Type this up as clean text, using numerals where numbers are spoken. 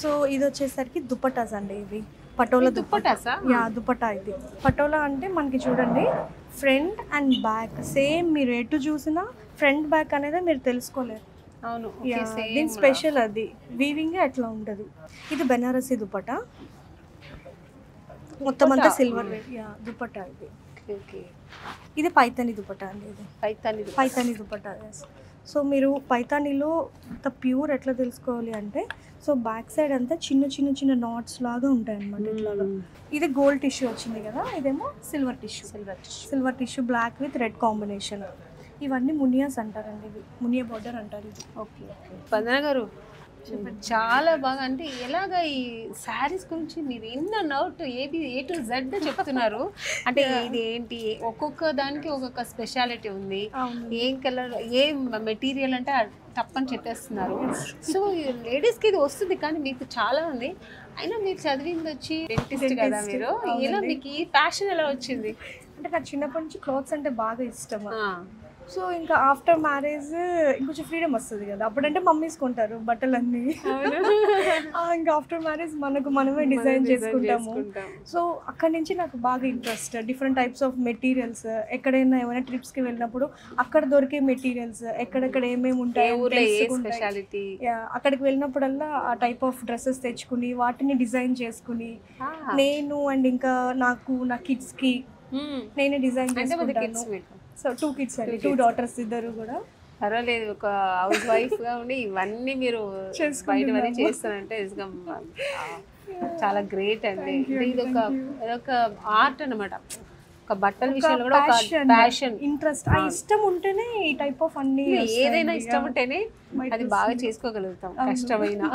So ఇది వచ్చేసరికి దుపట్టాస్ అండి. ఇవి పటోలా దుప్పటాసా? యా దుపట్టా ఇది. పటోలా అంటే మనకి చూడండి ఫ్రంట్ అండ్ బ్యాక్ సేమ్, మీరు ఎటు చూసినా ఫ్రంట్ బ్యాక్ అనేది మీరు తెలుసుకోలేరు. అవును. దీని స్పెషల్ అది, వీవింగ్ అట్లా ఉంటుంది. ఇది బెనారసీ దుపట్టా, మొత్తం అంతా సిల్వర్ దుపట్టా ఇది. ఇది పైతాని దుపట్టా అండి. ఇది పైతాని దుపట్టా. సో మీరు పైతానీలో అంత ప్యూర్ ఎట్లా తెలుసుకోవాలి అంటే, సో బ్యాక్ సైడ్ అంతా చిన్న చిన్న చిన్న నాట్స్ లాగా ఉంటాయి అన్నమాట ఇట్లాగా. ఇది గోల్డ్ టిష్యూ వచ్చింది కదా, ఇదేమో silver tissue black with red combination. ఇవన్నీ మునియాస్ అంటారండి, ఇవి మునియా బార్డర్ అంటారు ఇది. ఓకే. స్పందన గారు చాలా బాగా, అంటే ఎలాగా ఈ శారీస్ గురించి మీరు in and out A to Z చెప్తున్నారు. అంటే ఇది ఏంటి, ఒక్కొక్క దానికి ఒక్కొక్క స్పెషాలిటీ ఉంది. ఏం కలర్, ఏ మెటీరియల్ అంటే తప్పని చెప్పేస్తున్నారు. సో లేడీస్కి ఇది వస్తుంది, కానీ మీకు చాలా ఉంది. అయినా మీరు చదివింది వచ్చి డెంటిస్ట్ కదా, మీరు ఇలా మీకు ఈ ప్యాషన్ ఎలా వచ్చింది? అంటే నాకు చిన్నప్పటి నుంచి క్లాత్స్ అంటే బాగా ఇష్టం. సో ఇంకా ఆఫ్టర్ మ్యారేజ్ ఇంకొంచెం ఫ్రీడమ్ వస్తుంది కదా, అప్పుడంటే మమ్మీస్ కొంటారు బట్టలన్నీ. ఇంకా ఆఫ్టర్ మ్యారేజ్ మనమే డిజైన్ చేసుకుంటాము. సో అక్కడి నుంచి నాకు బాగా interest, different types of materials, ఎక్కడైనా ఏమైనా ట్రిప్స్కి వెళ్ళినప్పుడు అక్కడ దొరికే మెటీరియల్స్, ఎక్కడెక్కడ ఏమేమి ఉంటాయి, అక్కడికి వెళ్ళినప్పుడల్లా ఆ టైప్ ఆఫ్ డ్రెస్సెస్ తెచ్చుకుని వాటిని డిజైన్ చేసుకుని నేను అండ్ ఇంకా నా కిడ్స్కి నేనే డిజైన్ చేసుకుంటాను. సో 2 kids అండి, 2 daughters ఇద్దరు కూడా. పర్వాలేదు, ఒక హౌస్ వైఫ్ గా ఉండి ఇవన్నీ మీరు బయటవన్నీ చేస్తారంటే చాలా గ్రేట్ అండి. ఇదొక ఆర్ట్ అన్నమాట. ఒక బట్టల విషయంలో కూడా ఒక ప్యాషన్, ఇంట్రెస్ట్, ఆ ఇష్టం ఉంటేనే ఈ టైప్ ఆఫ్ అన్ని, ఏదైనా ఇష్టం ఉంటేనే అది బాగా చేసుకోగలుగుతాం, కష్టమైనా.